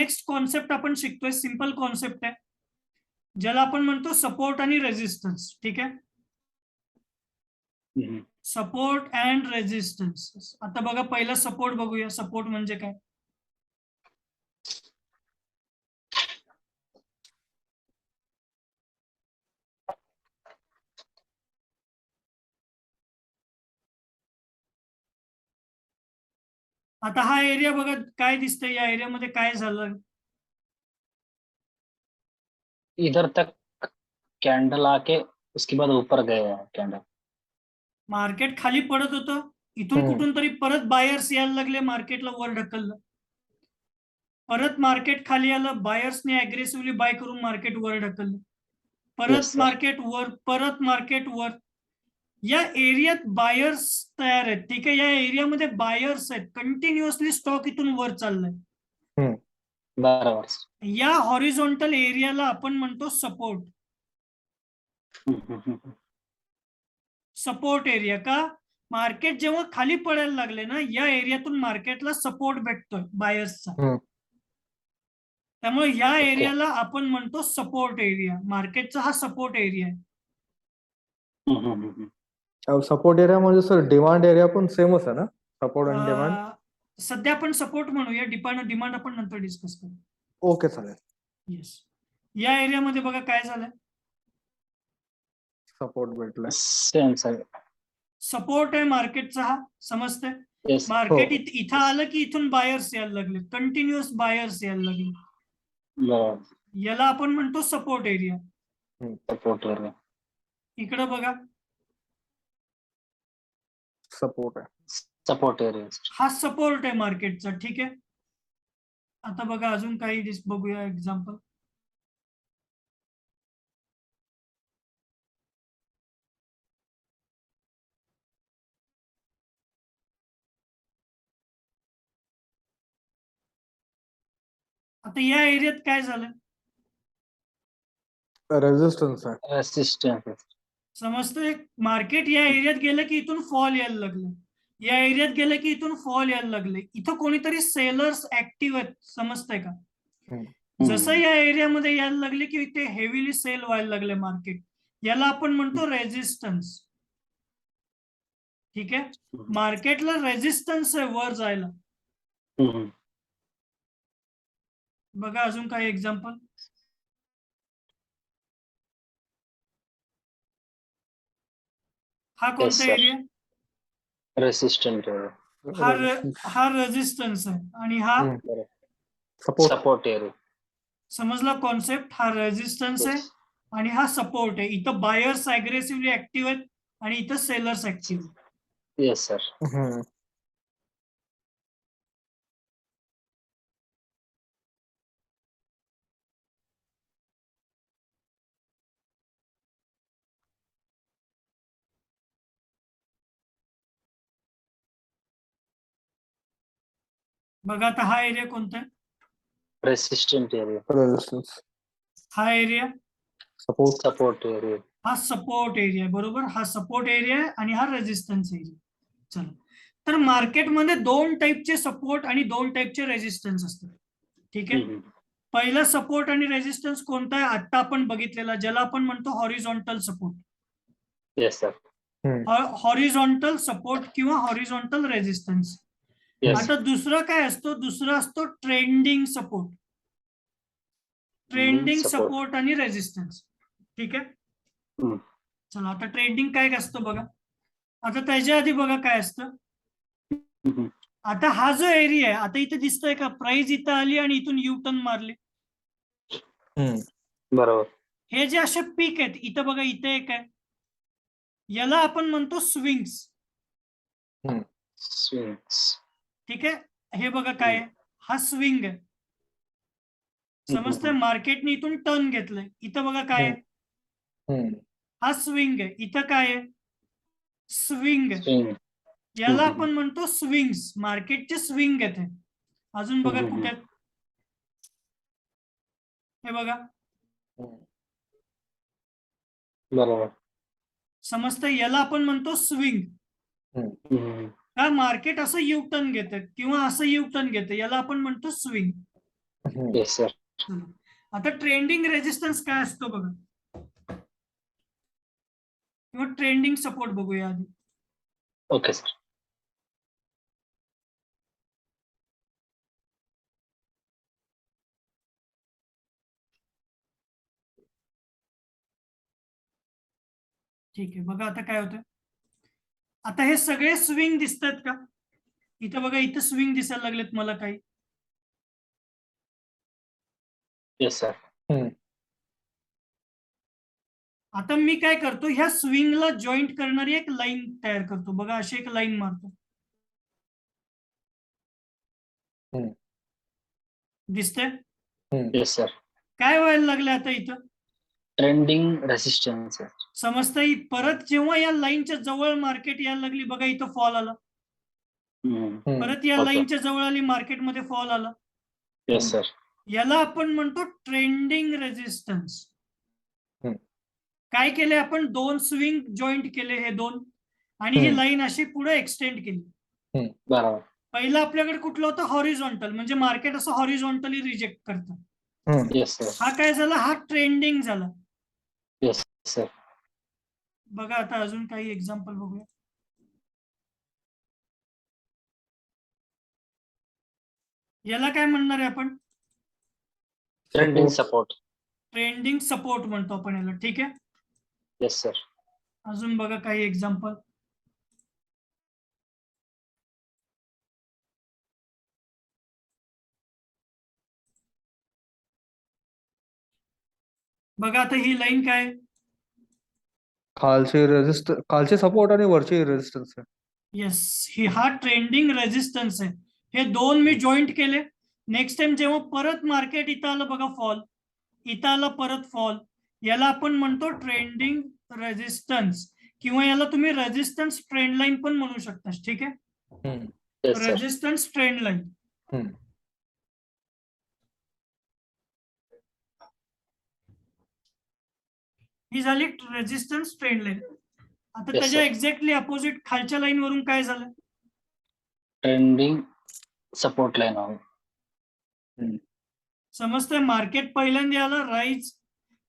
Next concept आपण शिकतोय, simple concept आहे, ज्याला आपण म्हणतो सपोर्ट आणि रेजिस्टन्स. ठीक आहे, सपोर्ट अँड रेजिस्टन्स. आता बघा, पहिला सपोर्ट बघूया. सपोर्ट म्हणजे काय? आता हा एरिया बघा, काय दिसतंय या एरियामध्ये, काय झालं? इधर तक कैंडल आके उसके बाद ऊपर गए हैं कैंडल. मार्केट खाली पडत होतं, इथून कुठून तरी परत बायर्स यायला लागले, मार्केटला वर ढकललं. परत मार्केट खाली आलं, बायर्सने अग्रेसिव्हली बाय करून मार्केट वर ढकललं. परत Yes, sir. मार्केट वर, परत मार्केट वर. या एरियात बायर्स तयार आहेत. ठीक आहे, या एरियामध्ये बायर्स आहेत, कंटिन्युअसली स्टॉक इथून वर चाललाय. बरोबर. या हॉरिझॉन्टल एरियाला आपण म्हणतो सपोर्ट. सपोर्ट एरिया का? मार्केट जेव्हा खाली पडायला लागले ना, या एरियातून मार्केटला सपोर्ट भेटतोय बायर्सचा. त्यामुळे या एरियाला आपण म्हणतो सपोर्ट एरिया. मार्केटचा हा सपोर्ट एरिया आहे. सपोर्ट एरिया म्हणजे सर डिमांड एरिया पण सेमच आहे ना? सपोर्ट आणि डिमांड. सध्या आपण सपोर्ट म्हणूया, डिमांड आपण नंतर डिस्कस करू. ओके, चालेल. येस. या एरियामध्ये बघा काय झालंय, सपोर्ट भेटला. Same sir. सपोर्ट आहे मार्केटचा हा, समजतंय? Yes. मार्केट इथं आलं की इथून बायर्स यायला लागले, कंटिन्युअस बायर्स यायला लागले. बरोबर. याला आपण म्हणतो सपोर्ट एरिया. Support area. इकडे बघा, सपोर्ट आहे. Support area. हा सपोर्ट आहे मार्केटचा. ठीक आहे, आता बघा अजून काही बघूया एक्झाम्पल. आता या एरियात काय झालं, रेजिस्टन्स आहे. रेसिस्टन्स. समजतंय? मार्केट या एरियात गेलं की इथून फॉल यायला लागलं, या एरियात गेलं की इथून फॉल यायला लागले. इथं कोणीतरी सेलर्स ऍक्टिव्ह आहेत, समजतंय का? जसं या एरियामध्ये यायला लागले की इथे हेवीली सेल व्हायला लागले मार्केट, याला आपण म्हणतो रेजिस्टन्स. ठीक आहे, मार्केटला रेजिस्टन्स आहे वर जायला. बघा अजून काही एक्झाम्पल. हा कोणता एरिया? Resistant area. हा रेजिस्टन्स आहे आणि हा सपोर्ट एरिया. समजला कॉन्सेप्ट? हा रेजिस्टन्स आहे आणि हा सपोर्ट आहे. इथं बायर्स अग्रेसिव्हली ऍक्टिव्ह आहेत आणि इथं सेलर्स ऍक्टिव्ह. Yes sir. बघा आता हा एरिया कोणता आहे? Resistant area. रेजिस्टन्स. हा एरिया सपोर्ट. Support area. हा सपोर्ट एरिया आहे, बरोबर. हा सपोर्ट एरिया आहे आणि हा रेजिस्टन्स एरिया. चला, तर मार्केटमध्ये दोन टाईपचे सपोर्ट आणि दोन टाईपचे रेजिस्टन्स असतात. ठीक आहे, पहिला सपोर्ट आणि रेजिस्टन्स कोणता आहे? आता आपण बघितलेला, ज्याला आपण म्हणतो horizontal support. Yes sir. Horizontal support किंवा हॉरिझॉन्टल रेजिस्टन्स. आता दुसरा काय असतो? दुसरा असतो ट्रेंडिंग सपोर्ट. ट्रेंडिंग सपोर्ट आणि रेजिस्टन्स. ठीक आहे, चला आता ट्रेंडिंग काय असतं बघा. आता त्याच्या आधी बघा काय असतं. आता हा जो एरिया आहे, आता इथे दिसतोय का, प्राइस इथं आली आणि इथून यू टर्न मारले. बरोबर. हे जे असे पीक आहेत, इथं बघा, इथे एक आहे, याला आपण म्हणतो स्विंग्स. ठीक आहे, हे बघा काय आहे, हा स्विंग आहे. समजतंय? मार्केटने इथून टर्न घेतलंय. इथं बघा काय आहे, हा स्विंग आहे. इथं काय आहे, स्विंग आहे. याला आपण म्हणतो स्विंग्स. मार्केटचे स्विंग आहेत. अजून बघा कुठे, हे बघा, बरोबर. समजतंय? याला आपण म्हणतो स्विंग. का? मार्केट असं यू टर्न घेतं किंवा असं यू टर्न घेतं, याला आपण म्हणतो स्विंग. Yes sir. चलो आता ट्रेंडिंग रेजिस्टन्स काय असतो बघा, किंवा ट्रेंडिंग सपोर्ट बघूया आधी. Okay sir. ठीक आहे, बघा आता काय होतं. आता हे सगळे स्विंग दिसतात का? इथं बघा, इथं स्विंग दिसायला लागलेत मला काही. Yes sir. आता मी काय करतो, ह्या स्विंगला जॉईंट करणारी एक लाईन तयार करतो. बघा अशी एक लाईन मारतो. दिसतंय? Yes sir. काय व्हायला लागलं आता इथं? Trending resistance. समजतंय? परत जेव्हा या लाईनच्या जवळ मार्केट यायला लागली, बघा इथं फॉल आला. परत या ओके. लाईनच्या जवळ आली, मार्केटमध्ये फॉल आला. Yes sir. याला आपण म्हणतो ट्रेंडिंग रेजिस्टन्स. काय केले आपण? दोन स्विंग जॉईंट केले, हे दोन, आणि ही लाईन अशी पुढे एक्सटेंड केली. बरोबर. पहिलं आपल्याकडे कुठलं होतं? हॉरिझॉन्टल, म्हणजे मार्केट असं हॉरिझॉन्टली रिजेक्ट करतं. Yes sir. हा काय झाला? हा ट्रेंडिंग झाला. Yes sir. बघा आता अजून काही एक्झाम्पल बघूया. याला काय म्हणणार आहे आपण? Trending support. ट्रेंडिंग सपोर्ट म्हणतो आपण याला. ठीक आहे. Yes sir. अजून बघा काही एक्झाम्पल. बघा आता ही लाईन काय आहे? खालचे सपोर्ट आणि वरचे रेजिस्टन्स आहे. येस, हा ट्रेंडिंग रेजिस्टन्स आहे. हे दोन मी जॉईंट केले. नेक्स्ट टाइम जेव्हा परत मार्केट इथं आलं, बघा फॉल, इथं आलं परत फॉल, याला आपण म्हणतो ट्रेंडिंग रेजिस्टन्स, किंवा याला तुम्ही रेजिस्टन्स ट्रेंड लाईन पण म्हणू शकता. ठीक आहे. Yes sir. Resistance trend line. ही झाली रेजिस्टन्स ट्रेंड लाईन. आता Yes, त्याच्या sir. एक्झॅक्टली अपोजिट खालच्या लाईन वरून काय झालं? ट्रेंडिंग सपोर्ट लाईन आहे. समजतंय? मार्केट पहिल्यांदा आला राईज,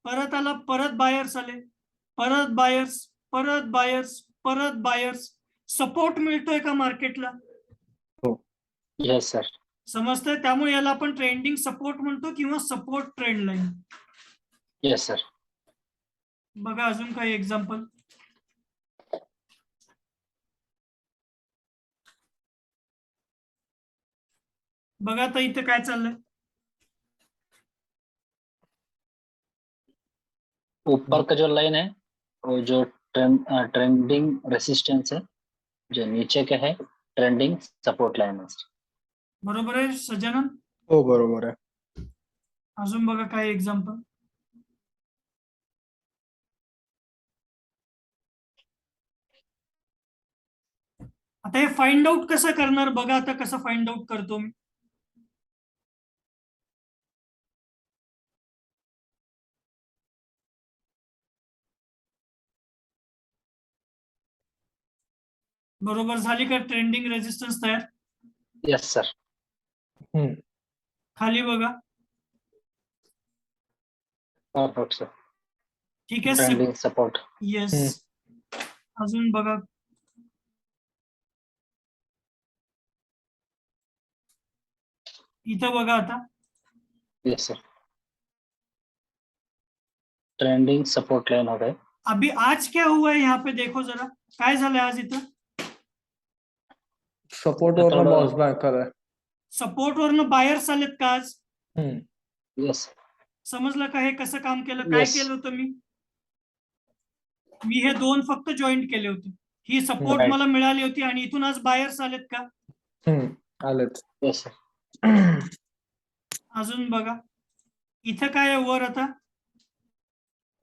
परत आला, परत बायर्स आले, परत बायर्स, परत बायर्स, परत बायर्स. सपोर्ट मिळतोय का मार्केटला? Yes sir. समजतंय? त्यामुळे याला आपण ट्रेंडिंग सपोर्ट म्हणतो, किंवा support trend line. Yes sir. बघा अजून काही एक्झाम्पल. बघा आता इथं काय चाललंय. ऊपर का जो लाइन है वो जो ट्रेंडिंग रेसिस्टेंस है, जो नीचे का है ट्रेंडिंग सपोर्ट लाइन है. बरोबर आहे सज्जनन? हो बरोबर आहे. अजून बघा काही एक्झाम्पल. आता हे फाइंड आउट कसं करणार? बघा आता कसं फाइंड आउट करतो मी. बरोबर झाली का ट्रेंडिंग रेजिस्टन्स तयार? Yes sir. खाली बघा. Perfect sir. ठीक आहे. Trending support. येस. अजून बघा. इथं बघा आता. Yes sir. Trending support line हो गए. अभी आज क्या हुआ है यहाँ पे देखो जरा, काय झालंय आज इथं? सपोर्ट वरनं बाउन्स बॅक कराय. सपोर्ट वरनं बायर्स आलेत का आज? यस. समजलं का हे कसं काम केलं? काय Yes. केलं होतं मी हे दोन फक्त जॉईंट केले होते. ही सपोर्ट Right. मला मिळाली होती, आणि इथून आज बायर्स आलेत का? आलेत. Yes sir. अजून बघा इथं काय आहे वर आता?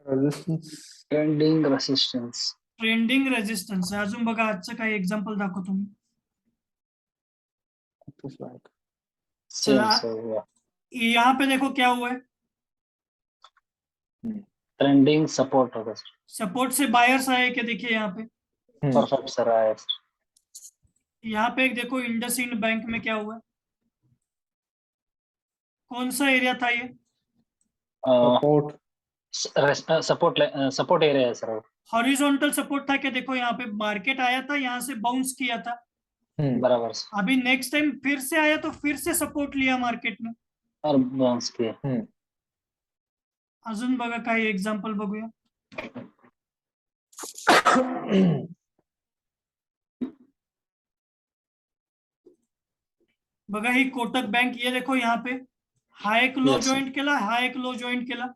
Resistance. Trending resistance. Trending resistance. अजून बघा आजचं काही एक्झाम्पल दाखवतो मी. Same sir. यहाँ पे देखो क्या हुआ है. ट्रेंडिंग सपोर्ट होगा सर. सपोर्ट से बायर्स आए क्या? देखिए यहाँ पे. परफेक्ट सर आया सर. यहाँ पे एक देखो इंडसइंड बैंक में क्या हुआ है. कौन सा एरिया था ये? सपोर्ट सपोर्ट एरिया है सर। हॉरिजॉन्टल सपोर्ट था क्या? देखो यहाँ पे मार्केट आया था, यहाँ से बाउंस किया था, बराबर सर। अभी नेक्स्ट टाइम फिर से आया तो फिर से सपोर्ट लिया मार्केट ने. और बाउंस किया. अजून बघा काही एक्झाम्पल बघूया. बघा ही कोटक बँक, ये देखो यहाँ पे हा एक लो Yes, sir. जॉईंट केला, हा एक लो जॉईंट केला,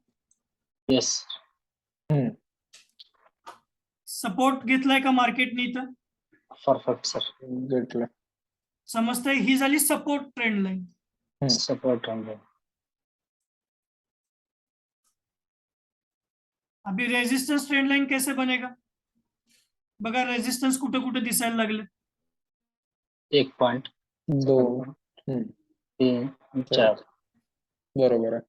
येस. सपोर्ट घेतलाय का मार्केटने इथं? Perfect sir. घेतलं. समजतंय? ही झाली support trend line. Support trend. अभी रेजिस्टन्स ट्रेंड लाईन कैसे बनेगा? बघा रेजिस्टन्स कुठे कुठे दिसायला लागले. 1 पॉइंट 2 3 4. बरोबर आहे.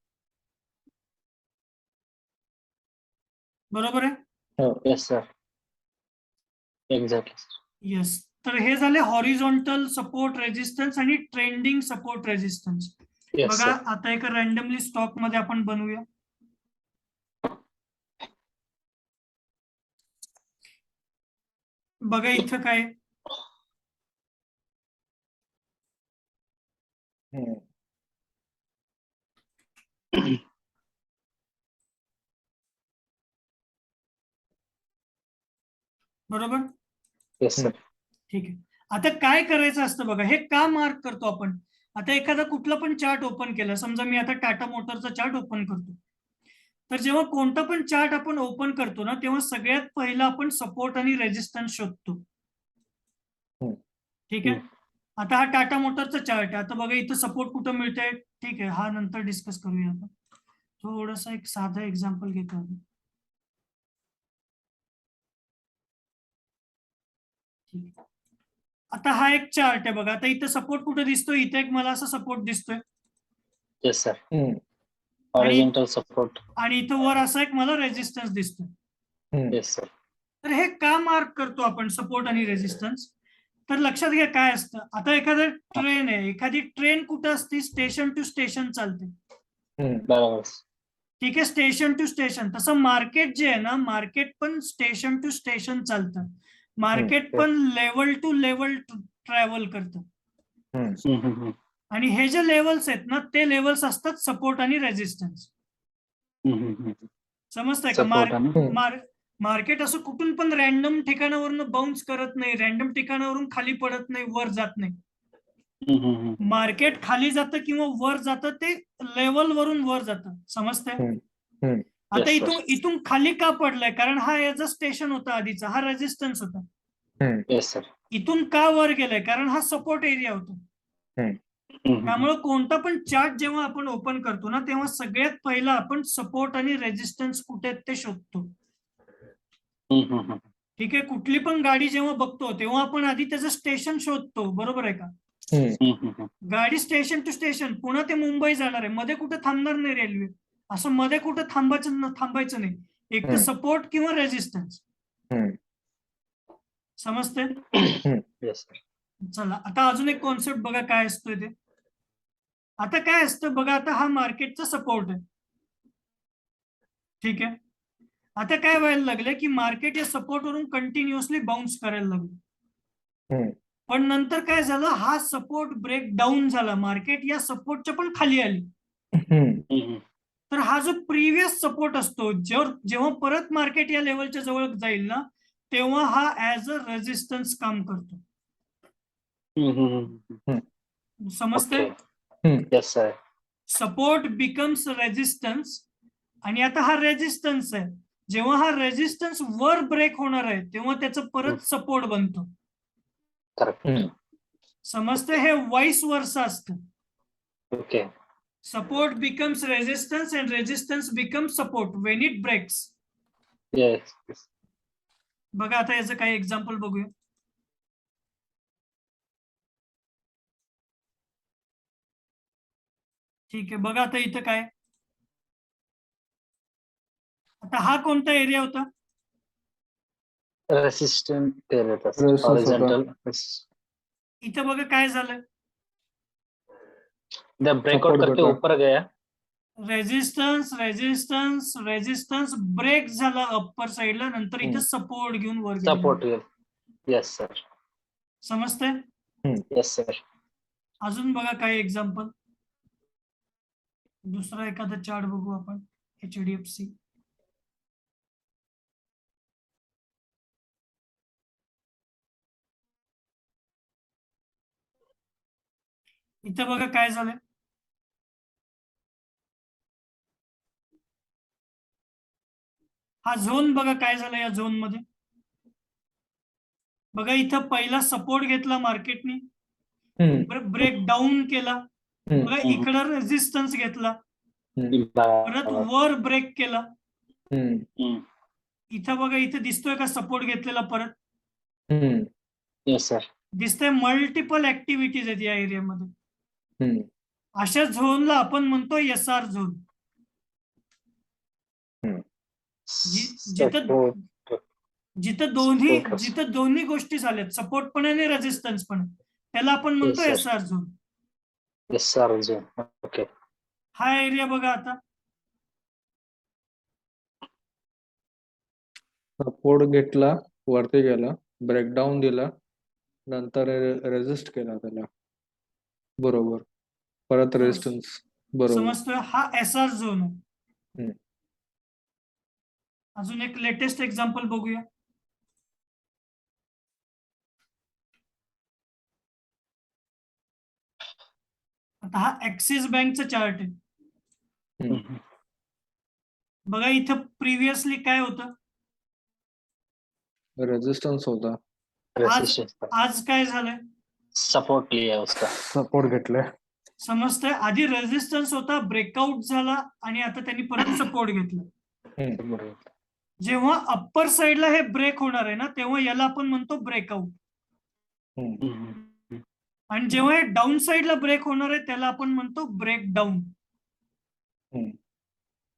बरोबर आहे? Yes sir. Exactly sir. Yes. तर हे झाले हॉरिझॉन्टल सपोर्ट रेजिस्टन्स आणि ट्रेंडिंग सपोर्ट रेजिस्टन्स. येस बघा सर. आता एका रँडमली स्टॉक मध्ये आपण बनवूया. बघा इथं काय बरोबर. Yes sir. ठीक आहे. आता काय करायचं असतं बघा, हे का मार्क करतो आपण? आता एखादा कुठला पण चार्ट ओपन केला, समजा मी आता टाटा मोटरचा चार्ट ओपन करतो, तर जेव्हा कोणता पण चार्ट आपण ओपन करतो ना, तेव्हा सगळ्यात पहिला आपण सपोर्ट आणि रेजिस्टन्स शोधतो. ठीक आहे. आता हा टाटा मोटरचा चार्ट आहे. आता बघा इथं सपोर्ट कुठं मिळतंय, ठीक आहे, हा नंतर डिस्कस करूया आपण. थोडासा एक साधा एक्झाम्पल घेतो आपण. ठीक आहे. आता हा एक चार्ट आहे बघा, आता इथं सपोर्ट कुठे दिसतोय, इथे एक मला असा सपोर्ट दिसतोय. Yes sir. Horizontal support. आणि इथं वर असा एक मला रेजिस्टन्स दिसतोय. Yes sir. तर हे का मार्क करतो आपण सपोर्ट आणि रेजिस्टन्स? तर लक्षात घ्या काय असतं. आता एखादं ट्रेन आहे, एखादी ट्रेन कुठं असते? स्टेशन टू स्टेशन चालते. बरोबर. ठीक आहे, स्टेशन टू स्टेशन. तसं मार्केट जे आहे ना, मार्केट पण स्टेशन टू स्टेशन चालतं. मार्केट पण लेवल टू लेवल ट्रॅव्हल करतं. आणि हे जे लेवल्स आहेत ना, ते लेवल्स असतात सपोर्ट आणि रेजिस्टन्स. समजतंय का? मार्केट असं कुठून पण रॅन्डम ठिकाणावरून बाउन्स करत नाही, रॅन्डम ठिकाणावरून खाली पडत नाही, वर जात नाही. मार्केट खाली जातं किंवा वर जातं, ते लेवल वरून वर जातं. समजतंय? आता इथून खाली का पडलंय? कारण हा याचा स्टेशन होता आधीचा, हा रेजिस्टन्स होता. इथून का वर गेलाय? कारण हा सपोर्ट एरिया होता. त्यामुळे कोणता पण चार्ट जेव्हा आपण ओपन करतो ना, तेव्हा सगळ्यात पहिला आपण सपोर्ट आणि रेजिस्टन्स कुठे आहेत ते शोधतो. ठीक आहे. कुठली पण गाडी जेव्हा बघतो तेव्हा आपण आधी त्याचं स्टेशन शोधतो. बरोबर आहे का? गाडी स्टेशन टू स्टेशन, पुणे ते मुंबई जाणार आहे, मध्ये कुठे थांबणार नाही रेल्वे, असं मध्ये कुठे थांबायचं नाही. एक तर सपोर्ट किंवा रेजिस्टन्स. समजते? चला आता अजून एक कॉन्सेप्ट बघा काय असतोय ते. आता काय असतं बघा, आता हा मार्केटचा सपोर्ट आहे. ठीक आहे. आता काय व्हायला लागलं की मार्केट या सपोर्ट वरून कंटिन्युअसली बाउन्स करायला लागलं. पण नंतर काय झालं, हा सपोर्ट ब्रेक डाऊन झाला, मार्केट या सपोर्टच्या पण खाली आली. तर हा जो प्रिव्हियस सपोर्ट असतो, जेव्हा परत मार्केट या लेवलच्या जवळ जाईल ना, तेव्हा हा ऍज अ रेजिस्टन्स काम करतो. समजतंय? Yes sir. Support becomes resistance. आणि आता हा रेजिस्टन्स आहे, जेव्हा हा रेजिस्टन्स वर ब्रेक होणार आहे तेव्हा त्याचं परत सपोर्ट बनतो. समजते? हे वाईस वर्सा असतं. Okay. Support becomes resistance and resistance becomes support when it breaks. Yes. बघा आता याचं काही एक्झाम्पल बघूया. ठीक आहे. बघा आता इथं काय, आता हा कोणता एरिया होता? Resistant area. हॉरिझॉन्टल. इथं बघा काय झालं, जब ब्रेकआउट Support करके भेटला. ऊपर गया, रेजिस्टन्स रेजिस्टन्स रेजिस्टन्स ब्रेक झाला अप्पर साइडला, नंतर इथे सपोर्ट घेऊन वर गेला. सपोर्ट. Yes sir. समजतंय? Yes sir. अजून बघा काही एक्झाम्पल. दुसरा एखादा चार्ट बघू आपण. HDFC. इथे बघा काय झालंय. हा झोन बघा काय झालं या झोन मध्ये. बघा इथं पहिला सपोर्ट घेतला मार्केटनी, ब्रेक डाऊन केला, बघा इकडं रेजिस्टन्स घेतला, परत वर ब्रेक केला. इथं बघा इथे दिसतोय का सपोर्ट घेतलेला परत. Yes sir. दिसतंय मल्टिपल ऍक्टिव्हिटीज आहेत या एरियामध्ये. अशा झोनला आपण म्हणतो SR झोन. जिथं दोन्ही गोष्टी झाल्यात, सपोर्ट पण आणि रेजिस्टन्स पण, त्याला आपण म्हणतो Yes, sir. SR zone. SR zone. Okay. हा एरिया बघा आता. सपोर्ट घेतला, वरती गेला, ब्रेकडाऊन दिला, नंतर रेजिस्ट केला त्याला. बरोबर. परत रेजिस्टन्स. बरोबर. समजतोय? हा SR झोन आहे. हम्म. अजून एक लेटेस्ट एक्झाम्पल बघूया. आता हा ऍक्सिस बँकचा चार्ट आहे. बघा इथं प्रिव्हियसली काय होतं, रेजिस्टन्स होता. आज काय झालंय, सपोर्ट लिया उसका. सपोर्ट घेतलाय. समजतंय? आधी रेजिस्टन्स होता, ब्रेकआउट झाला, आणि आता त्यांनी परत सपोर्ट घेतला. जेव्हा अप्पर साइडला हे ब्रेक होणार आहे ना, तेव्हा याला आपण म्हणतो ब्रेकआउट. आणि जेव्हा हे डाऊन साइडला ब्रेक होणार आहे त्याला आपण म्हणतो ब्रेकडाऊन.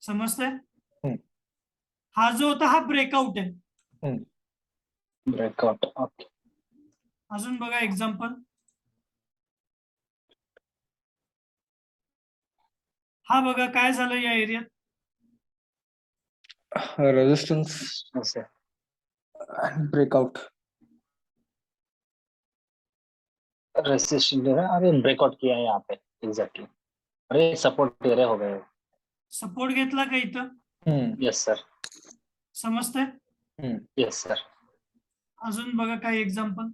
समजतंय? हा जो होता हा ब्रेकआउट आहे. ब्रेकआउट. ओके. अजून बघा एक्झाम्पल. हा बघा काय झालं या एरियात. Resistance breakout. रेसिस्टेंस अरे ब्रेकआउट किया है यहाँ पे. एग्जैक्टली. अरे सपोर्ट एरिया हो गए. सपोर्ट घेतला का इथं. Yes sir. समजतंय? Yes sir. अजून बघा काही एक्झाम्पल.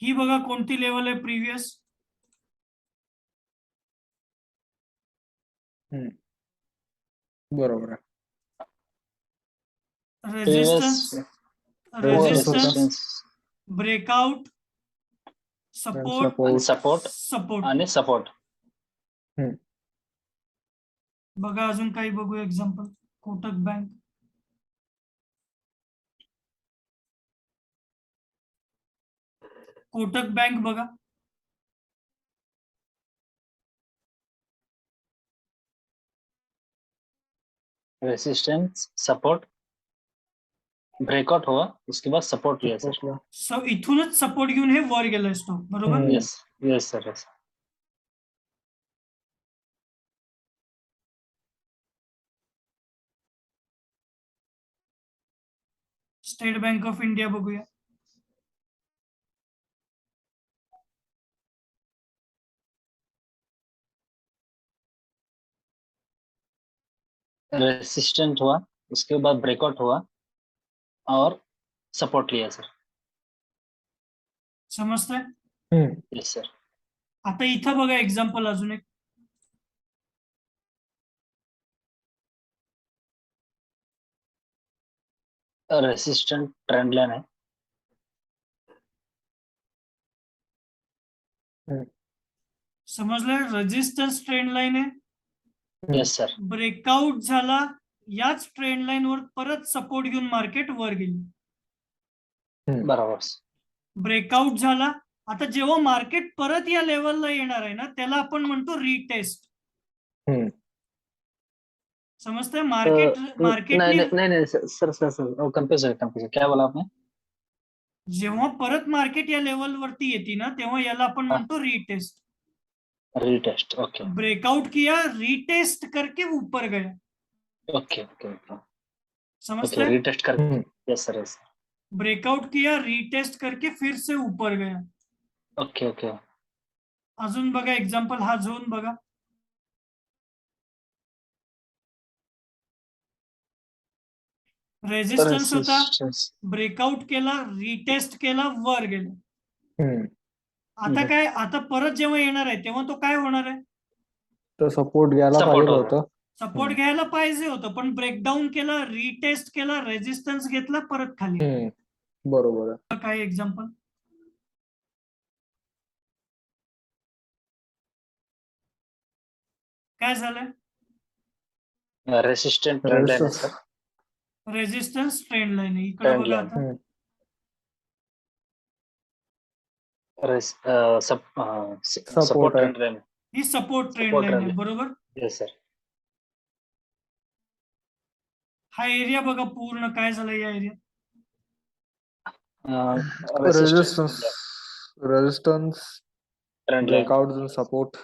ही बघा कोणती लेवल आहे प्रिव्हियस. बरोबर आहे. रेजिस्टन्स, ब्रेकआउट, सपोर्ट आणि सपोर्ट. बघा अजून काही बघू example. Kotak bank. Kotak bank बघा. रेसिस्टेंस, सपोर्ट, ब्रेकआउट हुआ, उसके बाद सपोर्ट लिया सर. इथूनच सपोर्ट घेऊन हे वर गेलं स्टॉक. बरोबर. Yes yes sir. Yes. State bank of India बघूया. रेसिस्टेंट हुआ, उसके बाद ब्रेकआउट हुआ और सपोर्ट लिया सर. समजतंय? Yes sir. आता इथं बघा एक्झाम्पल अजून एक. रेसिस्टेंट ट्रेंड लाइन है. समजलं? रेजिस्टन्स ट्रेंड लाईन आहे. Yes sir. ब्रेकआउट झाला, याच ट्रेंड लाईन वर परत सपोर्ट घेऊन मार्केट वर गेली. बरोबर. ब्रेकआउट झाला. आता जेव्हा मार्केट परत या लेवलला येणार आहे ना, त्याला आपण म्हणतो रिटेस्ट. समजतंय? मार्केट नहीं मार्केटनी नहीं नहीं नहीं सर सर सर कंफ्यूज है क्या बोला आपने? जेव्हा परत मार्केट या लेवल वरती येते ना तेव्हा याला आपण हाँ। म्हणतो रिटेस्ट. रीटेस्ट ओके ब्रेकआउट किया, रीटेस्ट करके ऊपर गया. ओके ओके ओके ओके समझते हैं? रीटेस्ट कर hmm. Yes sir yes breakout किया, रिटेस्ट करके फिर से ऊपर गया. ओके ओके अजून बघा एक्झाम्पल, हा झोन बघा. रेजिस्टन्स होता, रेसिस्टेंस ब्रेकआउट केला, रिटेस्ट केला, वर गेला. हम्म. आता काय, आता परत जेव्हा येणार आहे तेव्हा तो काय होणार आहे? तर सपोर्ट घ्यायला Support पाहिजे होगा. होतं. सपोर्ट घ्यायला पाहिजे होतं, पण ब्रेकडाऊन केला, रिटेस्ट केला, रेजिस्टन्स घेतला, परत खाली. बरोबर आहे. काय एक्झाम्पल? काय झालंय? रेसिस्टेंट ट्रेंड लाइन है Resistance. Sir resistance trend line आहे. इकडे Trend बघा line. आता. Support सपोर्ट आहे. ट्रेंड लाइन ही सपोर्ट ट्रेंड Support लाईन आहे, trend. बरोबर. यस सर हा एरिया बघा पूर्ण काय झालं या एरियात. Resistance resistance trend line breakout support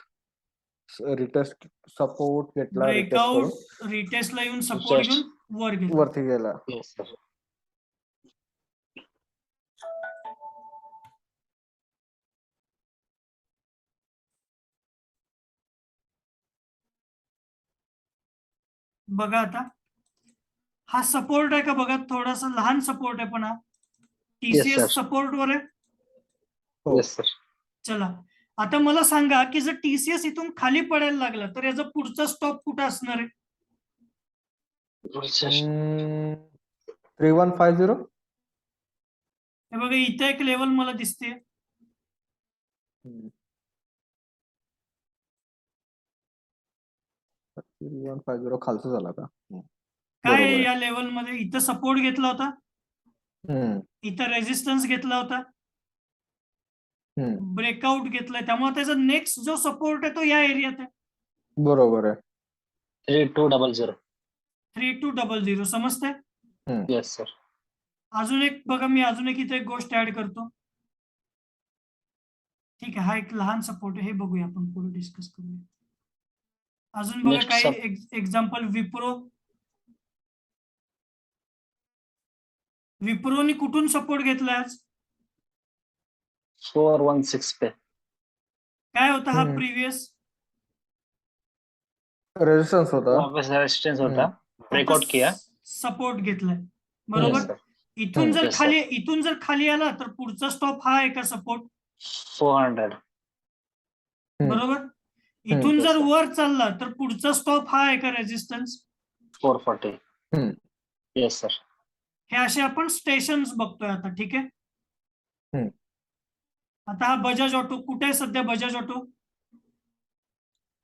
retest support घेतला रिटेस्ट करून ब्रेकआउट रिटेस्टला येऊन सपोर्ट Just. घेऊन वर गेला. वरती गेला. यस सर बघा आता, हा सपोर्ट आहे का बघा, थोडासा लहान सपोर्ट आहे, पण हा टीसीएस sir. सपोर्ट वर आहे. हो. यस सर चला आता मला सांगा की जर टीसीएस इथून खाली पडायला लागला तर याचा पुढचा स्टॉप कुठं असणार आहे? 3150. हे बघा इथे एक लेवल मला दिसते. 3150 खालचं झाला का? काय बरोबर आहे आहे. या लेवल मध्ये? इथं सपोर्ट घेतला होता, हम्म. इथं रेजिस्टन्स घेतला होता, हम्म. ब्रेकआउट घेतलाय, त्यामुळे त्याचा नेक्स्ट जो सपोर्ट आहे तो या एरियात आहे. बरोबर आहे. 3200 3200. समजतंय? यस सर अजून एक बघा, मी अजून एक इथे एक गोष्ट ऍड करतो. ठीक आहे, हा एक लहान सपोर्ट आहे, हे बघूया आपण पुढे डिस्कस करूया. अजून बघा Next काही एक्झाम्पल. विप्रोनी कुठून सपोर्ट घेतलाय आज? 416 पे काय होता हा प्रिव्हियस? रेजिस्टन्स होता. वापस रेजिस्टेंस होता ब्रेकआउट किया सपोर्ट घेतलाय, यस बरोबर. सर इथून जर Yes, खाली, इथून जर खाली आला तर पुढचा स्टॉप हा आहे का सपोर्ट? 400 बरोबर. इथून Yes, जर sir. वर चालला तर पुढचा स्टॉप हा आहे का रेजिस्टन्स? 440 यस सर हे असे आपण स्टेशन्स बघतोय आता. ठीक आहे. हम्म. आता हा बजाज ऑटो कुठे आहे सध्या? बजाज ऑटो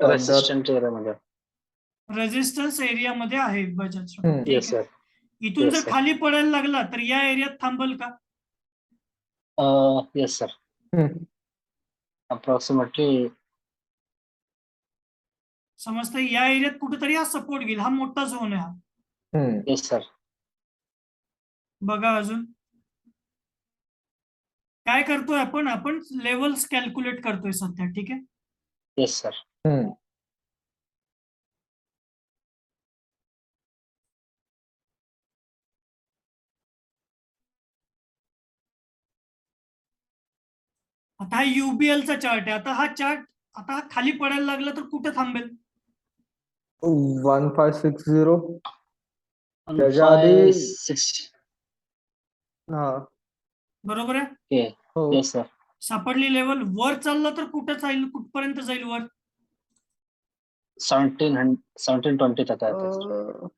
रेसिस्टंट एरियामध्ये रेजिस्टन्स एरियामध्ये आहे बजाज ऑटो. ठीक यस आहे. सर इथून Yes, जर sir. खाली पडायला लागला तर या एरियात थांबल का? यस सर अप्रॉक्सिमेटली समजतंय? या एरियात कुठेतरी हा सपोर्ट घेईल. हा मोठा झोन आहे हा. यस सर बघा अजून काय करतोय आपण? आपण लेवल्स कॅल्क्युलेट करतोय सध्या. ठीक आहे. यस सर आता हा UBL चा चार्ट आहे. आता हा चार्ट, आता हा खाली पडायला लागला तर कुठे थांबेल? 1560. त्याच्या आधी 6 हा. बरोबर आहे. हो. यस सर सापडली लेवल. वर चालला तर कुठं जाईल? कुठपर्यंत जाईल वर? 1720 तक आहे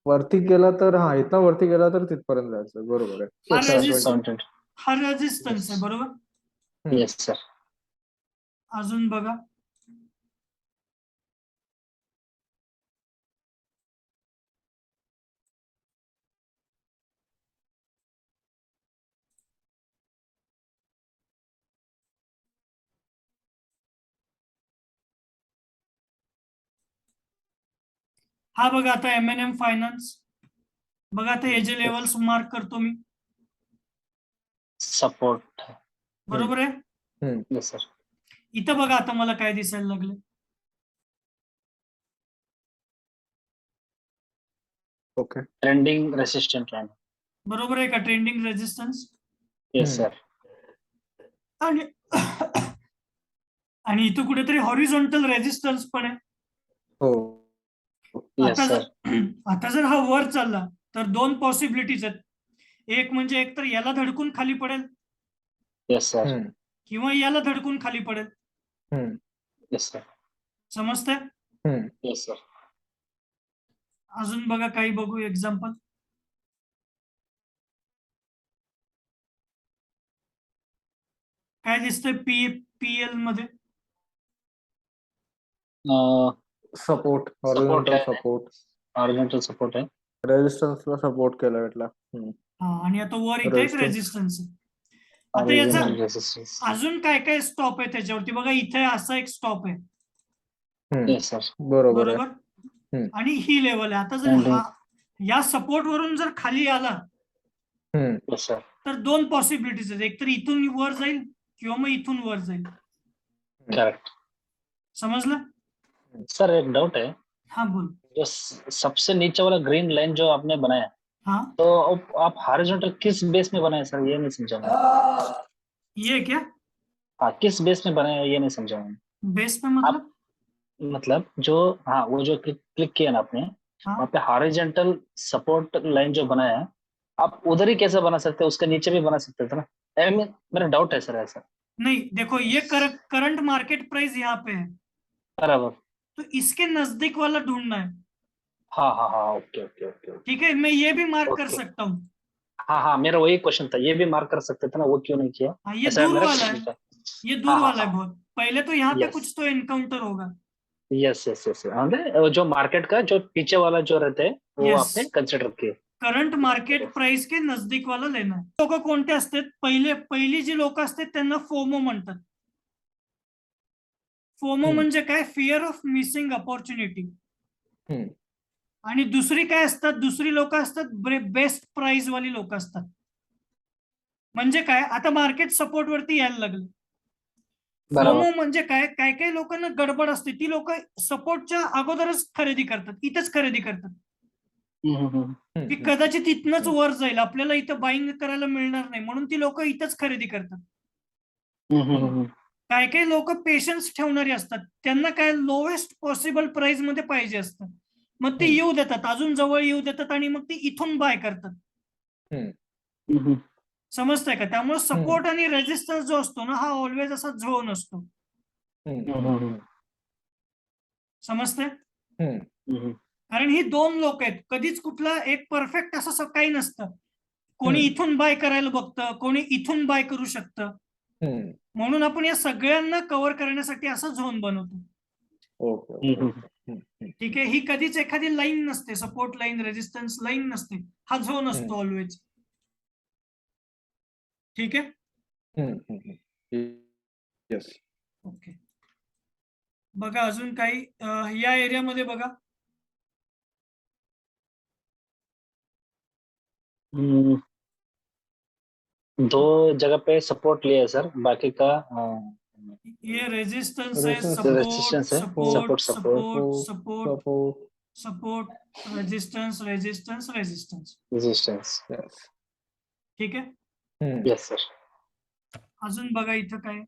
वरती गेला तर हा, इथं वरती गेला तर तिथपर्यंत जायचं. बरोबर हा आहे. 1720 हा रेजिस्टन्स आहे, बरोबर. यस सर अजून बघा, हा बघा आता M&M फायनान्स, बघा आता हे जे लेवल्स मार्क करतो मी, सपोर्ट. बरोबर आहे. Yes sir. इथं बघा आता मला काय दिसायला लागले, ओके. Trending resistant line. बरोबर आहे का, ट्रेंडिंग रेजिस्टन्स. Yes sir. आणि आणि इथं कुठेतरी हॉरिझॉन्टल रेजिस्टन्स पण आहे. हो. येस आता सर. आता जर हा वर चालला तर दोन पॉसिबिलिटीज आहेत. एक म्हणजे एकतर याला धडकून खाली पडेल येस सर. किंवा याला धडकून खाली पडेल. Yes sir. समजतंय. Yes sir. अजून बघा काही बघू एक्झाम्पल. काय दिसतंय पीएल मध्ये, सपोर्ट, सपोर्ट हॉरिझॉन्टल आहे. सपोर्ट, हॉरिझॉन्टल सपोर्ट आहे. रेजिस्टन्सला सपोर्ट केला भेटला. हा, आणि आता वर इथे एक Resistance. रेजिस्टन्स आहे. आता हॉरिझॉन्टल याचा रेसिस्टन्स. अजून काय काय स्टॉप आहे त्याच्यावरती बघा, इथे असा एक स्टॉप आहे. Yes sir. बरोबर आहे. बरोबर. आणि ही लेवल आहे. आता जर हा या सपोर्ट वरून जर खाली आला येस सर. तर दोन पॉसिबिलिटीज आहेत, एकतर इथून वर जाईल किंवा मग इथून वर जाईल. करेक्ट. समजलं. सर एक डाउट है, हाँ बोल. जो सबसे नीचे वाला ग्रीन लाइन जो आपने बनाया, हाँ तो आप हॉरिजॉन्टल किस बेस में बनाया सर, ये नहीं समझा मैं. ये क्या हाँ, किस बेस में बनाया ये नहीं समझा मैं. बेस पे मतलब जो, हाँ वो जो क्लिक किया ना आपने, हाँ वहाँ पे हॉरिजॉन्टल सपोर्ट लाइन जो बनाया है, आप उधर ही कैसे बना सकते हैं, उसके नीचे भी बना सकते थे ना. मेरा डाउट है सर ऐसा. नहीं, देखो ये करंट मार्केट प्राइस यहाँ पे है, बराबर. तो इसके नजदीक वाला ढूंढना है. हाँ हाँ हाँ, ओके ओके ओके. ठीक है, मैं ये भी मार्क कर Okay. सकता हूँ. हाँ हाँ, मेरा वही क्वेश्चन था, ये भी मार्क कर सकते थे ना, वो क्यों नहीं किया. हाँ, ये ऐसा दूर मेरा वाला है, question था. ये दूर हाँ, हाँ, वाला है हाँ. बहुत. पहले तो यहाँ पे Yes. कुछ तो एनकाउंटर होगा. Yes yes yes. जो मार्केट का जो पीछे वाला जो रहते हैं वो Yes. आपने कन्सिडर किए. करंट मार्केट प्राइस के नजदीक वाला लेना आहे. लोक कोणते असतात, पहिली जी लोक असतात त्यांना फोमो म्हणतात. फोमो म्हणजे काय, फिअर ऑफ मिसिंग अपॉर्च्युनिटी. आणि दुसरी काय असतात, दुसरी लोक असतात बेस्ट प्राइस वाली लोक असतात. म्हणजे काय, आता मार्केट सपोर्ट वरती यायला लागले. फोमो म्हणजे काय, काय काही लोकांना गडबड असते, ती लोक सपोर्टच्या अगोदरच खरेदी करतात, इथंच खरेदी करतात की कदाचित इथनच वर जाईल, आपल्याला इथं बाईंग करायला मिळणार नाही, म्हणून ती लोक इथंच खरेदी करतात. काय काही लोक पेशन्स ठेवणारी असतात, त्यांना काय लोएस्ट पॉसिबल प्राइस मध्ये पाहिजे असतं, मग ते येऊ देतात, अजून जवळ येऊ देतात आणि मग ते इथून बाय करतात. समजतंय का. त्यामुळे सपोर्ट आणि रेजिस्टन्स जो असतो ना, हा ऑलवेज असा झोन असतो. समजतंय. कारण ही दोन लोक आहेत, कधीच कुठला एक परफेक्ट असं काही नसतं. कोणी इथून बाय करायला बघतं, कोणी इथून बाय करू शकतं. म्हणून आपण या सगळ्यांना कव्हर करण्यासाठी असा झोन बनवतो. ठीक आहे, ही कधीच एखादी लाईन नसते, सपोर्ट लाईन रेजिस्टन्स लाईन नसते, हा झोन असतो ऑलवेज. ठीक आहे. ओके, बघा अजून काही या एरियामध्ये बघा. दो जगह पे सपोर्ट लिया है सर, बाकी का ये रेजिस्टेंस है, रेजिस्टेंस है, support support support support resistance resistance resistance. Resistance. ठीक आहे. Yes sir. अजून बघा इथं काय,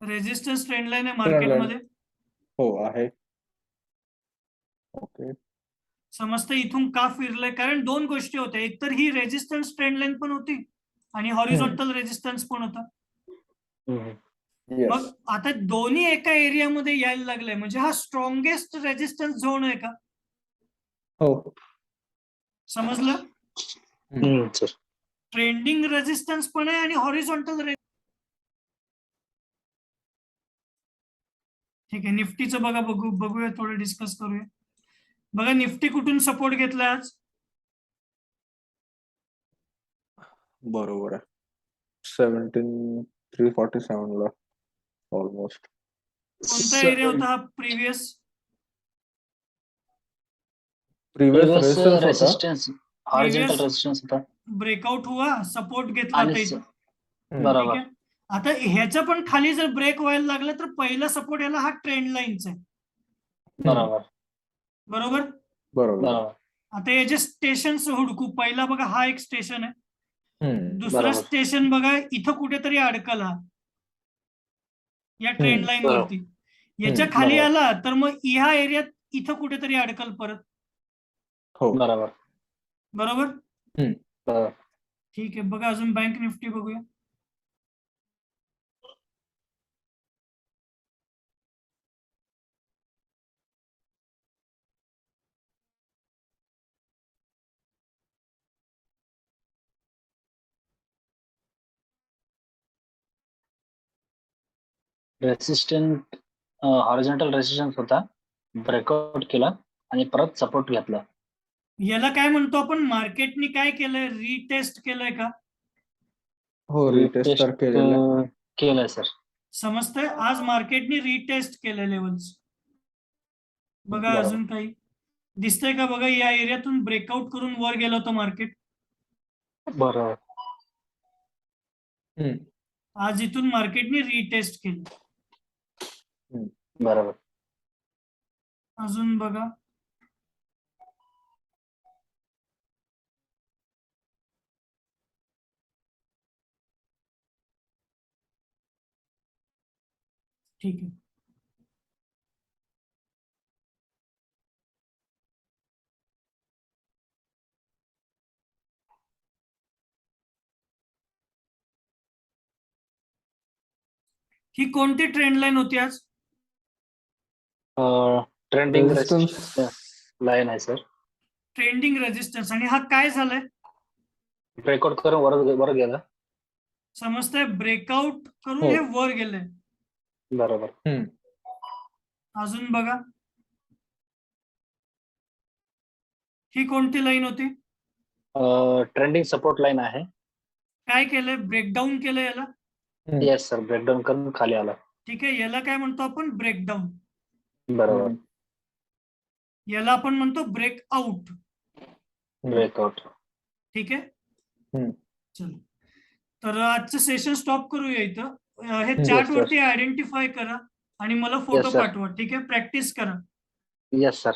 रेजिस्टन्स ट्रेंड लाईन आहे मार्केटमध्ये. हो आहे. ओके. समजतं इथून का फिरलंय, कारण दोन गोष्टी होत्या, एकतर ही रेजिस्टन्स ट्रेंड लाईन पण होती आणि हॉरिझॉन्टल रेजिस्टन्स पण होता. मग आता दोन्ही एका एरियामध्ये यायला लागलंय, म्हणजे हा स्ट्रॉंगेस्ट रेजिस्टन्स झोन आहे का. हो. समजलं. ट्रेंडिंग रेजिस्टन्स पण आहे आणि हॉरिझॉन्टल. ठीक आहे, निफ्टीचं बघा, बघूया थोडं डिस्कस करूया. बघा निफ्टी कुठून सपोर्ट घेतलाय आज. बरोबर आहे, 17,347 ला ऑलमोस्ट. कोणता एरिया होता हा प्रिव्हियस? प्रीवियस प्रीवियस रेजिस्टन्स होता. रेसिस्टन्स हॉरिझॉन्टल Previous- रेसिस्टन्स होता ब्रेकआउट हुआ, सपोर्ट घेतला आता आणि इथं. हम्म. ठीक बरोबर आहे. आता ह्याच्या पण खाली जर ब्रेक व्हायला लागलं तर पहिला सपोर्ट याला हा ट्रेंड लाईनचा आहे. बरोबर बरोबर. बरोबर. बरोबर आता याचे स्टेशन्स हुडकू. पहिला बघा हा एक स्टेशन आहे. दुसरं बरोबर. स्टेशन बघा इथं कुठेतरी अडकला या ट्रेंड लाईन बरोबर. वरती. याच्या खाली बरोबर. आला तर मग ह्या एरियात इथं कुठेतरी अडकल परत. हो. बरोबर बरोबर. बरोबर. ठीक आहे. बघा अजून बँक निफ्टी बघूया. रेसिस्टंट हॉरिझॉन्टल रेसिस्टन्स होता, ब्रेकआउट केला आणि परत सपोर्ट घेतला. याला काय म्हणतो आपण? मार्केटनी काय केलंय? रिटेस्ट केलंय का? हो, रिटेस्ट तर केलेलं. केलंय सर. समजतंय? आज मार्केटनी रिटेस्ट केले लेवल्स. बघा बरोबर. अजून काही दिसतंय का? बघा या एरियातून ब्रेकआउट करून वर गेलं होतं मार्केट. बरोबर आज इथून मार्केटने रिटेस्ट केलं. बरोबर. अजून बघा ठीक आहे. ही कोणती ट्रेंड लाईन होती आज? ट्रेंडिंग रेजिस्टन्स रेसिस्टन्स लाईन आहे सर. Trending resistance. आणि हा काय झालाय? ब्रेकआउट करून वर गेला. समजतंय? ब्रेकआउट करून हो. हे वर गेलंय. बरोबर. अजून बघा ही कोणती लाईन होती? ट्रेंडिंग सपोर्ट लाईन आहे. काय केलंय? ब्रेकडाऊन केलंय याला. येस सर, ब्रेकडाऊन करून खाली आला. ठीक आहे. याला काय म्हणतो आपण? ब्रेकडाऊन. बरोबर. याला आपण म्हणतो ब्रेकआउट. ब्रेकआउट. ठीक आहे. चलो, तर आजचं सेशन स्टॉप करूया इथं. हे Yes, चार्ट sir. वरती आयडेंटिफाय करा आणि मला फोटो Yes, sir. पाठवा. ठीक आहे. प्रॅक्टिस करा. Yes sir.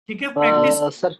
ठीक आहे. Practice sir